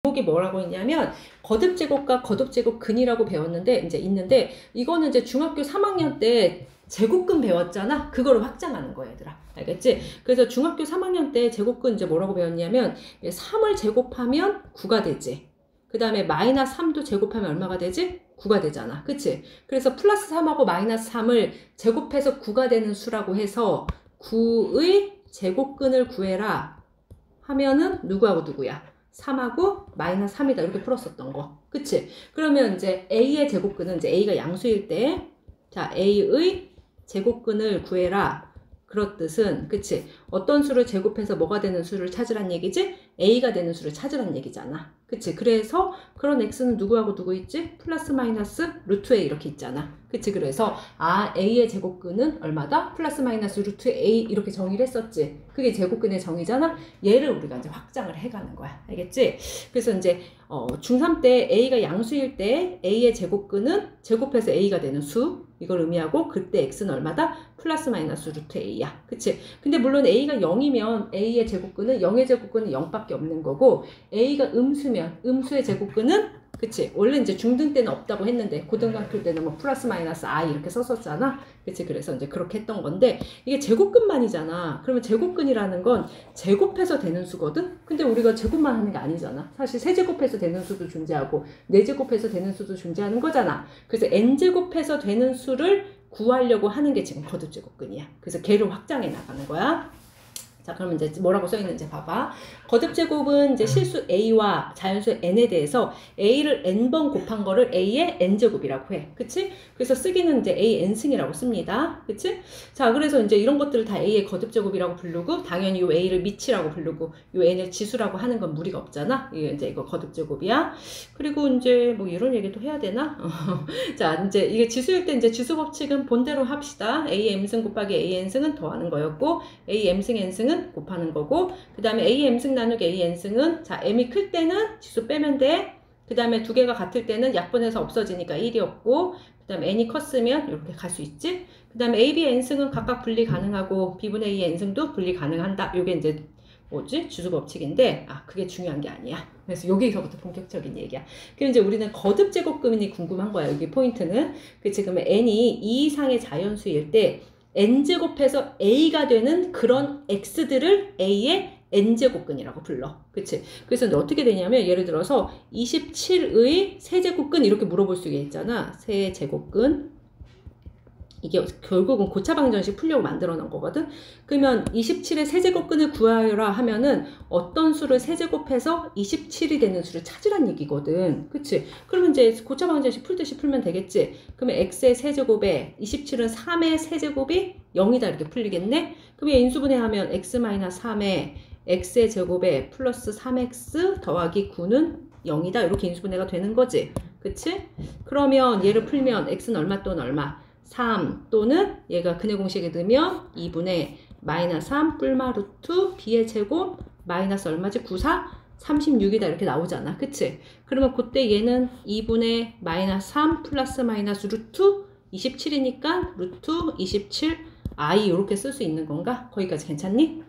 제목이 뭐라고 했냐면 거듭제곱과 거듭제곱 근이라고 배웠는데 이제 있는데 이거는 이제 중학교 3학년 때 제곱근 배웠잖아. 그거를 확장하는 거야, 얘들아. 알겠지? 그래서 중학교 3학년 때 제곱근 이제 뭐라고 배웠냐면 3을 제곱하면 9가 되지. 그 다음에 마이너스 3도 제곱하면 얼마가 되지? 9가 되잖아. 그치? 그래서 플러스 3하고 마이너스 3을 제곱해서 9가 되는 수라고 해서 9의 제곱근을 구해라 하면은 누구하고 누구야? 3하고 마이너스 3이다. 이렇게 풀었었던 거. 그치? 그러면 이제 A의 제곱근은 이제 A가 양수일 때, 자, A의 제곱근을 구해라. 그렇듯은, 그치? 어떤 수를 제곱해서 뭐가 되는 수를 찾으란 얘기지? A가 되는 수를 찾으란 얘기잖아. 그치? 그래서 그런 X는 누구하고 누구 있지? 플러스 마이너스 루트 A 이렇게 있잖아. 그치? 그래서 A의 제곱근은 얼마다? 플러스 마이너스 루트 A 이렇게 정의를 했었지. 그게 제곱근의 정의잖아. 얘를 우리가 이제 확장을 해가는 거야. 알겠지? 그래서 이제 중3 때 A가 양수일 때 A의 제곱근은 제곱해서 A가 되는 수 이걸 의미하고 그때 X는 얼마다? 플러스 마이너스 루트 A야. 그치? 근데 물론 A가 0이면 A의 제곱근은 0의 제곱근은 0밖에 없는 거고 A가 음수면 음수의 제곱근은 그치? 원래 이제 중등 때는 없다고 했는데 고등학교 때는 뭐 플러스 마이너스 I 이렇게 썼었잖아. 그치? 그래서 이제 그렇게 했던 건데 이게 제곱근만이잖아. 그러면 제곱근이라는 건 제곱해서 되는 수거든? 근데 우리가 제곱만 하는 게 아니잖아. 사실 세제곱해서 되는 수도 존재하고 네제곱해서 되는 수도 존재하는 거잖아. 그래서 n제곱해서 되는 수를 구하려고 하는 게 지금 거듭제곱근이야. 그래서 걔를 확장해 나가는 거야. 자, 그러면 이제 뭐라고 써 있는지 봐봐. 거듭제곱은 이제 실수 A와 자연수 N에 대해서 A를 N번 곱한 거를 A의 N제곱이라고 해. 그치? 그래서 쓰기는 이제 A N승이라고 씁니다. 그치? 자, 그래서 이제 이런 것들을 다 A의 거듭제곱이라고 부르고, 당연히 요 A를 미치라고 부르고, 요 N을 지수라고 하는 건 무리가 없잖아. 이제 이거 거듭제곱이야. 그리고 이제 뭐 이런 얘기도 해야 되나? 자, 이제 이게 지수일 때 이제 지수 법칙은 본대로 합시다. A M승 곱하기 A N승은 더하는 거였고, A M승 N승은 곱하는 거고, 그 다음에 A M승 나누기 A N승은, 자, M이 클 때는 지수 빼면 돼. 그 다음에 두 개가 같을 때는 약분해서 없어지니까 1이었고, 그 다음에 N이 컸으면 이렇게 갈 수 있지. 그 다음에 A, B, N승은 각각 분리 가능하고, B분의 A N승도 분리 가능한다. 요게 이제 뭐지? 지수 법칙인데, 그게 중요한 게 아니야. 그래서 여기서부터 본격적인 얘기야. 그럼 이제 우리는 거듭제곱근이 궁금한 거야. 여기 포인트는. 그치? 그러면 N이 2 이상의 자연수일 때, n제곱해서 a가 되는 그런 x들을 a의 n제곱근이라고 불러. 그치? 그래서 어떻게 되냐면 예를 들어서 27의 세제곱근 이렇게 물어볼 수가 있잖아. 세제곱근. 이게 결국은 고차방정식 풀려고 만들어 놓은 거거든. 그러면 27의 세제곱근을 구하여라 하면은 어떤 수를 세제곱해서 27이 되는 수를 찾으란 얘기거든. 그치? 그러면 이제 고차방정식 풀듯이 풀면 되겠지. 그러면 x의 세제곱에 27은 3의 세제곱이 0이다 이렇게 풀리겠네. 그러면 인수분해하면 x-3에 x의 제곱에 플러스 3x 더하기 9는 0이다 이렇게 인수분해가 되는 거지. 그치? 그러면 얘를 풀면 x는 얼마 또는 얼마? 3 또는 얘가 근의 공식에 넣으면 2분의 마이너스 3 뿔마 루트 b의 제곱 마이너스 얼마지? 94? 36이다 이렇게 나오잖아. 그치? 그러면 그때 얘는 2분의 마이너스 3 플러스 마이너스 루트 27이니까 루트 27i 이렇게 쓸 수 있는 건가? 거기까지 괜찮니?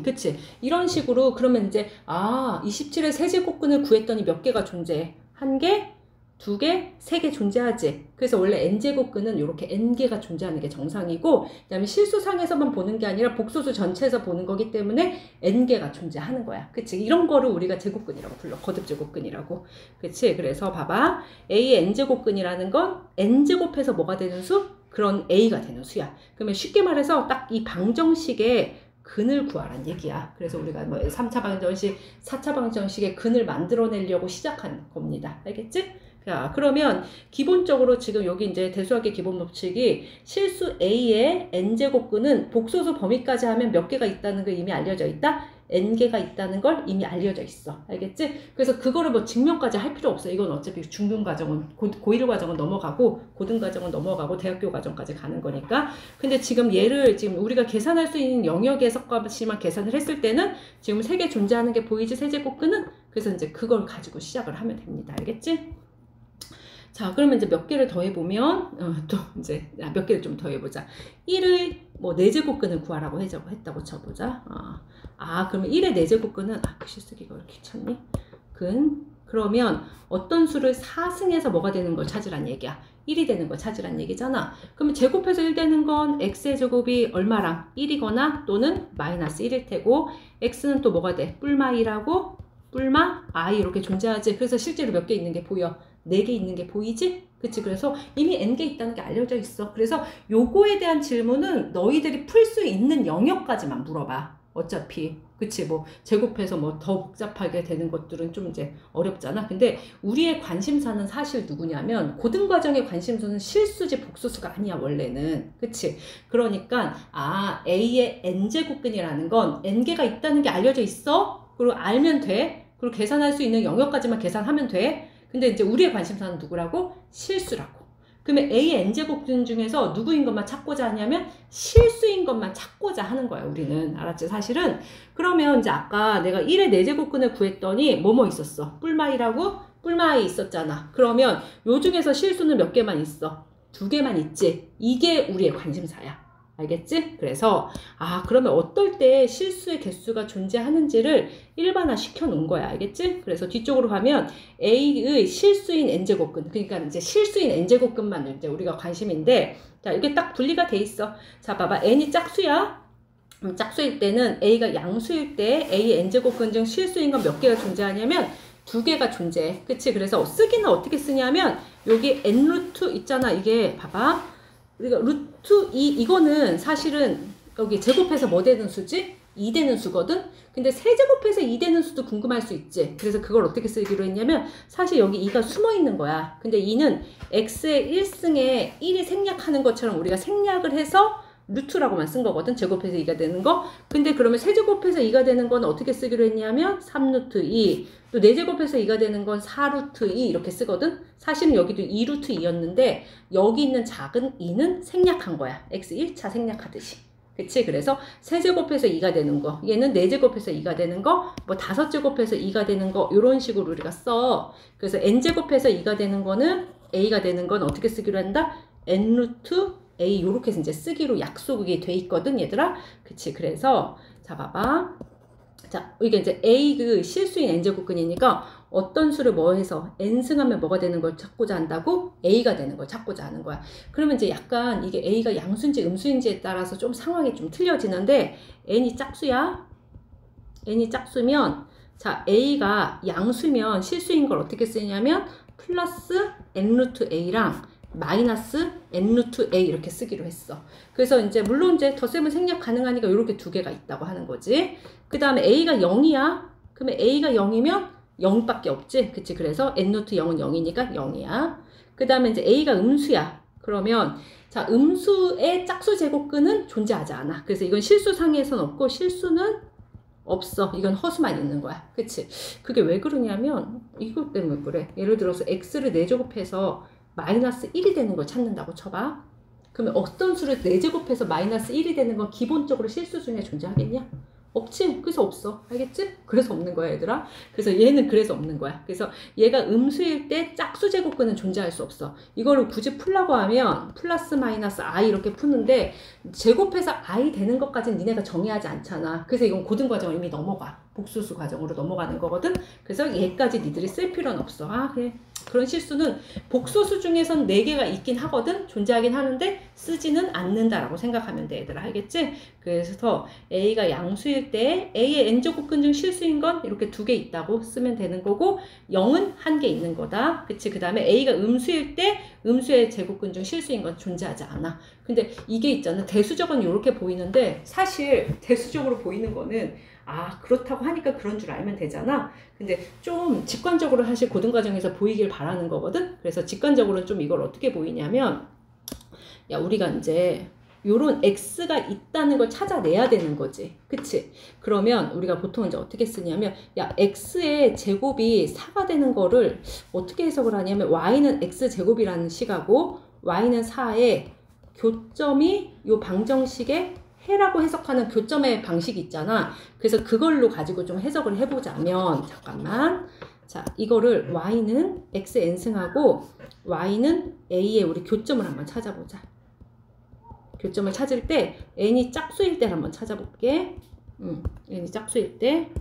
그치? 이런 식으로 그러면 이제 27의 세제곱근을 구했더니 몇 개가 존재해? 1개? 2개, 3개 존재하지. 그래서 원래 n제곱근은 이렇게 n개가 존재하는 게 정상이고, 그 다음에 실수상에서만 보는 게 아니라 복소수 전체에서 보는 거기 때문에 n개가 존재하는 거야. 그치? 이런 거를 우리가 제곱근이라고 불러. 거듭제곱근이라고. 그치? 그래서 봐봐. A의 n제곱근이라는 건 n제곱해서 뭐가 되는 수? 그런 A가 되는 수야. 그러면 쉽게 말해서 딱 이 방정식의 근을 구하란 얘기야. 그래서 우리가 뭐 3차 방정식, 4차 방정식의 근을 만들어내려고 시작한 겁니다. 알겠지? 자, 그러면 기본적으로 지금 여기 이제 대수학의 기본 법칙이 실수 A의 n제곱근은 복소수 범위까지 하면 몇 개가 있다는 걸 이미 알려져 있다? n개가 있다는 걸 이미 알려져 있어. 알겠지? 그래서 그거를 뭐 증명까지 할 필요 없어. 이건 어차피 중등과정은, 고1 과정은 넘어가고, 고등과정은 넘어가고, 대학교 과정까지 가는 거니까. 근데 지금 얘를 지금 우리가 계산할 수 있는 영역의 값까지만 계산을 했을 때는 지금 3개 존재하는 게 보이지? 세제곱근은? 그래서 이제 그걸 가지고 시작을 하면 됩니다. 알겠지? 자, 그러면 이제 몇 개를 더해보면, 또 이제 몇 개를 좀 더해보자. 1의 뭐 4제곱근을 구하라고 했다고 쳐보자. 그러면 1의 4제곱근은, 글씨 쓰기가 왜 이렇게 귀찮니? 근, 그러면 어떤 수를 4승해서 뭐가 되는 걸 찾으란 얘기야. 1이 되는 걸 찾으란 얘기잖아. 그러면 제곱해서 1 되는 건 x의 제곱이 얼마랑 1이거나 또는 마이너스 1일 테고 x는 또 뭐가 돼? 뿔마 2라고 뿔마 i 이렇게 존재하지. 그래서 실제로 몇 개 있는 게 보여? 4개 있는 게 보이지? 그치? 그래서 이미 n개 있다는 게 알려져 있어. 그래서 요거에 대한 질문은 너희들이 풀 수 있는 영역까지만 물어봐. 어차피. 그치? 뭐 제곱해서 뭐 더 복잡하게 되는 것들은 좀 이제 어렵잖아. 근데 우리의 관심사는 사실 누구냐면 고등과정의 관심사는 실수지 복수수가 아니야 원래는. 그치? 그러니까 a의 n제곱근이라는 건 n개가 있다는 게 알려져 있어. 그리고 알면 돼. 그리고 계산할 수 있는 영역까지만 계산하면 돼. 근데 이제 우리의 관심사는 누구라고? 실수라고. 그러면 A의 n제곱근 중에서 누구인 것만 찾고자 하냐면 실수인 것만 찾고자 하는 거야 우리는. 알았지? 사실은. 그러면 이제 아까 내가 1의 4제곱근을 구했더니 뭐뭐 있었어? 뿔마이라고? 뿔마이 있었잖아. 그러면 요 중에서 실수는 몇 개만 있어? 2개만 있지? 이게 우리의 관심사야. 알겠지? 그래서 그러면 어떨 때 실수의 개수가 존재하는지를 일반화 시켜 놓은 거야. 알겠지? 그래서 뒤쪽으로 가면 A의 실수인 n제곱근, 그러니까 이제 실수인 n제곱근만 이제 우리가 관심인데, 자, 이게 딱 분리가 돼 있어. 자, 봐봐. n이 짝수야. 짝수일 때는 A가 양수일 때 A의 n제곱근 중 실수인 건 몇 개가 존재하냐면 2개가 존재해. 그치? 그래서 쓰기는 어떻게 쓰냐면 여기 n루트 있잖아. 이게 봐봐. 우리가 루트 2 이거는 사실은 여기 제곱해서 뭐 되는 수지? 2 되는 수거든? 근데 세제곱해서 2 되는 수도 궁금할 수 있지. 그래서 그걸 어떻게 쓰기로 했냐면 사실 여기 2가 숨어 있는 거야. 근데 2는 x의 1승에 1이 생략하는 것처럼 우리가 생략을 해서 루트라고만 쓴 거거든. 제곱해서 2가 되는 거. 근데 그러면 세제곱해서 2가 되는 건 어떻게 쓰기로 했냐면 3루트 2. 또 4제곱해서 2가 되는 건 4루트 2 이렇게 쓰거든. 사실은 여기도 2루트 2였는데 여기 있는 작은 2는 생략한 거야. x 1차 생략하듯이. 그치? 그래서 세제곱해서 2가 되는 거, 얘는 4제곱해서 2가 되는 거, 뭐 5제곱해서 2가 되는 거 이런 식으로 우리가 써. 그래서 n제곱해서 2가 되는 거는 a가 되는 건 어떻게 쓰기로 한다? n루트 a 요렇게 해서 이제 쓰기로 약속이 돼 있거든 얘들아. 그치? 그래서 자 봐봐. 자 이게 이제 a 그 실수인 n제곱근이니까 어떤 수를 뭐 해서 n승하면 뭐가 되는 걸 찾고자 한다고? a가 되는 걸 찾고자 하는 거야. 그러면 이제 약간 이게 a가 양수인지 음수인지에 따라서 좀 상황이 좀 틀려지는데 n이 짝수야. n이 짝수면 자 a가 양수면 실수인 걸 어떻게 쓰냐면 플러스 n루트 a랑 마이너스 n루트 a 이렇게 쓰기로 했어. 그래서 이제 물론 이제 덧셈은 생략 가능하니까 이렇게 2개가 있다고 하는 거지. 그 다음에 a가 0이야. 그러면 a가 0이면 0밖에 없지. 그치? 그래서 n루트 0은 0이니까 0이야. 그 다음에 이제 a가 음수야. 그러면 자 음수의 짝수 제곱근은 존재하지 않아. 그래서 이건 실수상에선 없고 실수는 없어. 이건 허수만 있는 거야. 그치? 그게 왜 그러냐면 이것 때문에 그래. 예를 들어서 x를 4제곱해서 마이너스 1이 되는 걸 찾는다고 쳐봐. 그러면 어떤 수를 4제곱해서 마이너스 1이 되는 건 기본적으로 실수 중에 존재하겠냐? 없지? 그래서 없어. 알겠지? 그래서 없는 거야 얘들아. 그래서 얘는 그래서 없는 거야. 그래서 얘가 음수일 때 짝수 제곱근은 존재할 수 없어. 이거를 굳이 풀라고 하면 플러스 마이너스 i 이렇게 푸는데 제곱해서 i 되는 것까지는 니네가 정의하지 않잖아. 그래서 이건 고등과정을 이미 넘어가. 복수수 과정으로 넘어가는 거거든. 그래서 얘까지 니들이 쓸 필요는 없어. 그래. 그런 실수는 복소수 중에선 4개가 있긴 하거든. 존재하긴 하는데 쓰지는 않는다라고 생각하면 돼 얘들아. 알겠지? 그래서 a가 양수일 때 a의 n제곱근 중 실수인 건 이렇게 2개 있다고 쓰면 되는 거고 0은 1개 있는 거다. 그치? 그 다음에 a가 음수일 때 음수의 제곱근 중 실수인 건 존재하지 않아. 근데 이게 있잖아. 대수적은 이렇게 보이는데 사실 대수적으로 보이는 거는 그렇다고 하니까 그런 줄 알면 되잖아. 근데 좀 직관적으로 사실 고등과정에서 보이길 바라는 거거든. 그래서 직관적으로는 좀 이걸 어떻게 보이냐면 야 우리가 이제 요런 x가 있다는 걸 찾아내야 되는 거지. 그치? 그러면 우리가 보통 이제 어떻게 쓰냐면 야 x의 제곱이 4가 되는 거를 어떻게 해석을 하냐면 y는 x제곱이라는 식하고 y는 4의 교점이 요 방정식의 해라고 해석하는 교점의 방식이 있잖아. 그래서 그걸로 가지고 좀 해석을 해보자면 잠깐만. 자 이거를 y는 x n승하고 y는 a의 우리 교점을 한번 찾아보자. 교점을 찾을 때 n이 짝수일 때를 한번 찾아볼게. n이 짝수일 때.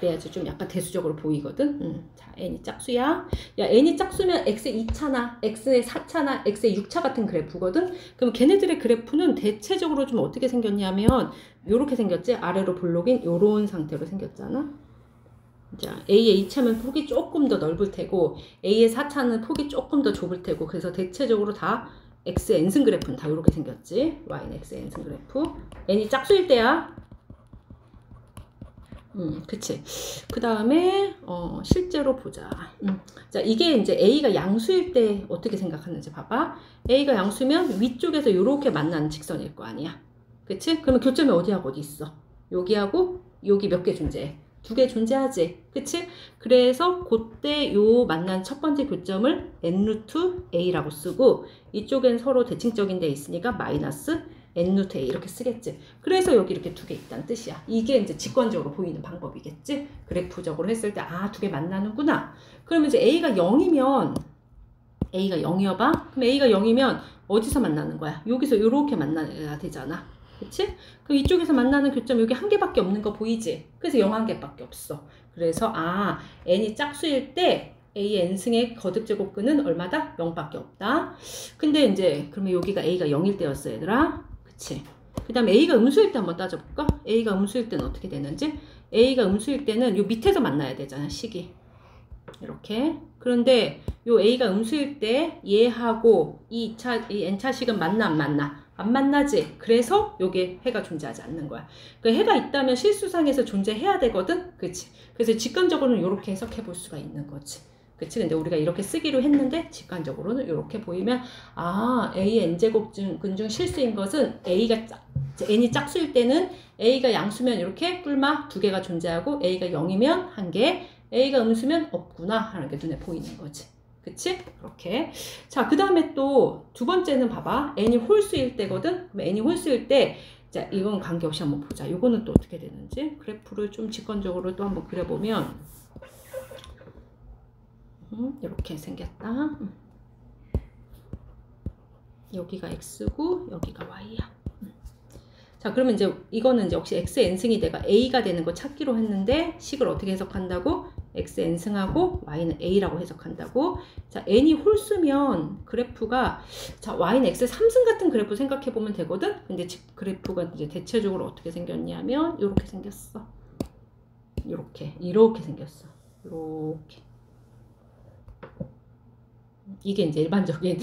그래야지 좀 약간 대수적으로 보이거든. 자, n이 짝수야. 야, n이 짝수면 x의 2차나 x의 4차나 x의 6차 같은 그래프거든. 그럼 걔네들의 그래프는 대체적으로 좀 어떻게 생겼냐면 요렇게 생겼지. 아래로 볼록인 요런 상태로 생겼잖아. 자, A의 2차면 폭이 조금 더 넓을 테고 A의 4차는 폭이 조금 더 좁을 테고 그래서 대체적으로 다 X n승 그래프는 다 이렇게 생겼지. Y는 X n승 그래프. n이 짝수일 때야. 그치. 그 다음에 실제로 보자. 자, 이게 이제 A가 양수일 때 어떻게 생각하는지 봐봐. A가 양수면 위쪽에서 이렇게 만나는 직선일 거 아니야. 그치? 그러면 교점이 어디하고 어디 있어? 여기하고 여기 몇 개 존재해? 2개 존재하지. 그치? 그래서 그때 요 만난 첫 번째 교점을 n 루트 a라고 쓰고 이쪽엔 서로 대칭적인 데 있으니까 마이너스 n 루트 a 이렇게 쓰겠지. 그래서 여기 이렇게 2개 있다는 뜻이야. 이게 이제 직관적으로 보이는 방법이겠지. 그래프적으로 했을 때 아, 2개 만나는구나. 그러면 이제 a가 0이면 a가 0이어봐. 그럼 a가 0이면 어디서 만나는 거야? 여기서 이렇게 만나야 되잖아. 그치? 그럼 이쪽에서 만나는 교점 여기 한 개밖에 없는 거 보이지? 그래서 0 한 개밖에 없어. 그래서 아, n이 짝수일 때 a의 n승의 거듭제곱근은 얼마다? 0밖에 없다. 근데 이제 그러면 여기가 a가 0일 때였어, 얘들아. 그치? 그 다음에 a가 음수일 때 한번 따져볼까? a가 음수일 때는 어떻게 되는지? a가 음수일 때는 요 밑에서 만나야 되잖아, 식이. 이렇게. 그런데 요 a가 음수일 때 얘하고 이 n차식은 만나 안 만나? 안 만나지. 그래서 여기에 해가 존재하지 않는 거야. 그 해가 있다면 실수상에서 존재해야 되거든. 그치? 그래서 직관적으로는 이렇게 해석해 볼 수가 있는 거지. 그치? 근데 우리가 이렇게 쓰기로 했는데 직관적으로는 이렇게 보이면 아, a의 n제곱근 중 실수인 것은 n이 짝수일 때는 a가 양수면 이렇게 뿔마 2개가 존재하고 a가 0이면 1개, a가 음수면 없구나 하는 게 눈에 보이는 거지. 그치? 그렇게. 자, 그 다음에 또 두 번째는 봐봐. n이 홀수일 때거든? 그럼 n이 홀수일 때, 자, 이건 관계없이 한번 보자. 이거는 또 어떻게 되는지. 그래프를 좀 직관적으로 또 한번 그려보면, 이렇게 생겼다. 여기가 x고, 여기가 y야. 자, 그러면 이제 이거는 이제 역시 x n승이 내가 a가 되는 거 찾기로 했는데 식을 어떻게 해석한다고? x n승하고 y는 a라고 해석한다고. 자, n이 홀수면 그래프가 자, y는 x 3승 같은 그래프 생각해 보면 되거든. 근데 그래프가 이제 대체적으로 어떻게 생겼냐면 이렇게 생겼어. 이렇게 생겼어. 이렇게. 이게 이제 일반적인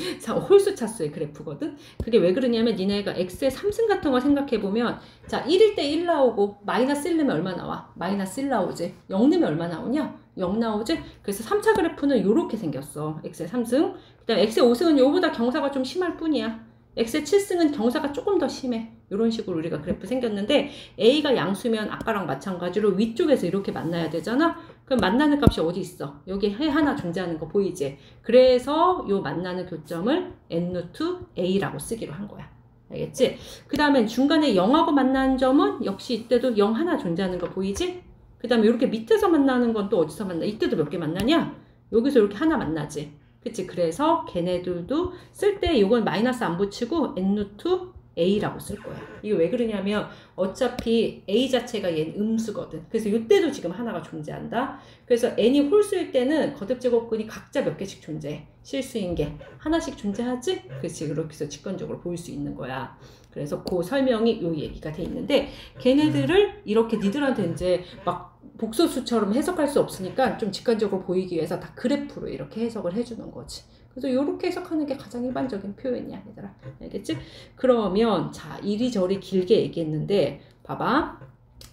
홀수 차수의 그래프거든. 그게 왜 그러냐면 니네가 x의 3승 같은 거 생각해보면 자 1일 때 1 나오고 마이너스 1 넣으면 얼마 나와? 마이너스 1 나오지. 0 넣으면 얼마 나오냐? 0 나오지. 그래서 3차 그래프는 이렇게 생겼어. x의 3승. 그 다음에 x의 5승은 요보다 경사가 좀 심할 뿐이야. x의 7승은 경사가 조금 더 심해. 이런 식으로 우리가 그래프 생겼는데 a가 양수면 아까랑 마찬가지로 위쪽에서 이렇게 만나야 되잖아. 그럼 만나는 값이 어디 있어? 여기 해 하나 존재하는 거 보이지? 그래서 요 만나는 교점을 n 루트 a라고 쓰기로 한 거야. 알겠지? 그 다음에 중간에 0하고 만나는 점은 역시 이때도 0 하나 존재하는 거 보이지? 그 다음에 이렇게 밑에서 만나는 건 또 어디서 만나? 이때도 몇 개 만나냐? 여기서 이렇게 하나 만나지. 그치? 그래서 걔네들도 쓸 때 이건 마이너스 안 붙이고 n 루트 a라고 쓸 거야. 이게 왜 그러냐면 어차피 a 자체가 얘는 음수거든. 그래서 이때도 지금 하나가 존재한다. 그래서 n이 홀수일 때는 거듭제곱근이 각자 몇 개씩 존재해. 실수인 게 하나씩 존재하지? 그렇지. 그렇게 해서 직관적으로 보일 수 있는 거야. 그래서 그 설명이 요 얘기가 돼 있는데 걔네들을 이렇게 니들한테 이제 막 복소수처럼 해석할 수 없으니까 좀 직관적으로 보이기 위해서 다 그래프로 이렇게 해석을 해주는 거지. 그래서 이렇게 해석하는 게 가장 일반적인 표현이야, 얘들아. 알겠지? 그러면 자 이리저리 길게 얘기했는데 봐봐.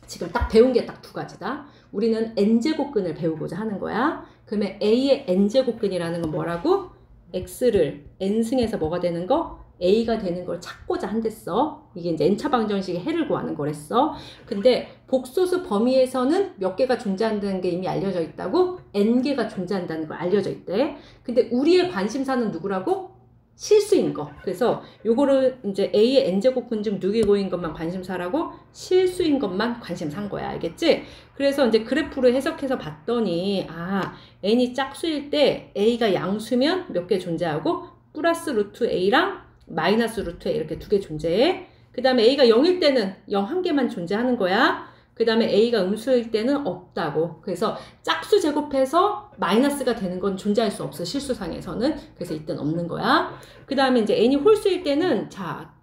지금 딱 배운 게 딱 2가지다. 우리는 n제곱근을 배우고자 하는 거야. 그러면 a의 n제곱근이라는 건 뭐라고? x를 n승에서 뭐가 되는 거? a가 되는 걸 찾고자 한댔어. 이게 이제 n차 방정식의 해를 구하는 거랬어. 근데 복소수 범위에서는 몇 개가 존재한다는 게 이미 알려져 있다고? n개가 존재한다는 거 알려져 있대. 근데 우리의 관심사는 누구라고? 실수인 거. 그래서 요거를 이제 a의 n제곱근 중 누기고인 것만 관심사라고 실수인 것만 관심사인 거야. 알겠지? 그래서 이제 그래프를 해석해서 봤더니 아 n이 짝수일 때 a가 양수면 몇 개 존재하고 플러스 루트 a랑 마이너스 루트 a 이렇게 2개 존재해. 그 다음에 a가 0일 때는 0 한 개만 존재하는 거야. 그 다음에 A가 음수일 때는 없다고. 그래서 짝수 제곱해서 마이너스가 되는 건 존재할 수 없어. 실수상에서는. 그래서 이때는 없는 거야. 그 다음에 이제 n이 홀수일 때는 자,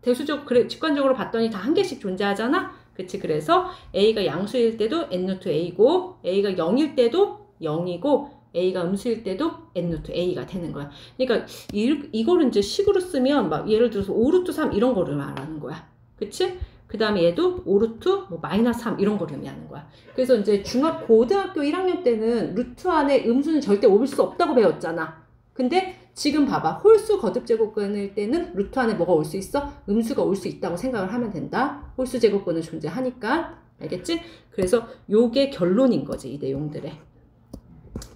그래, 직관적으로 봤더니 다 한 개씩 존재하잖아. 그치? 그래서 A가 양수일 때도 n-루트 A고 A가 0일 때도 0이고 A가 음수일 때도 n-루트 A가 되는 거야. 그러니까 이거를 이제 식으로 쓰면 막 예를 들어서 5루트 3 이런 거를 말하는 거야. 그치? 그 다음에 얘도 5루트 뭐 마이너스 3 이런 거를 의미하는 거야. 그래서 이제 고등학교 1학년 때는 루트 안에 음수는 절대 올 수 없다고 배웠잖아. 근데 지금 봐봐. 홀수 거듭 제곱근일 때는 루트 안에 뭐가 올 수 있어? 음수가 올 수 있다고 생각을 하면 된다. 홀수 제곱근은 존재하니까. 알겠지? 그래서 요게 결론인 거지. 이 내용들의.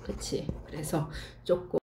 그치? 그래서 조금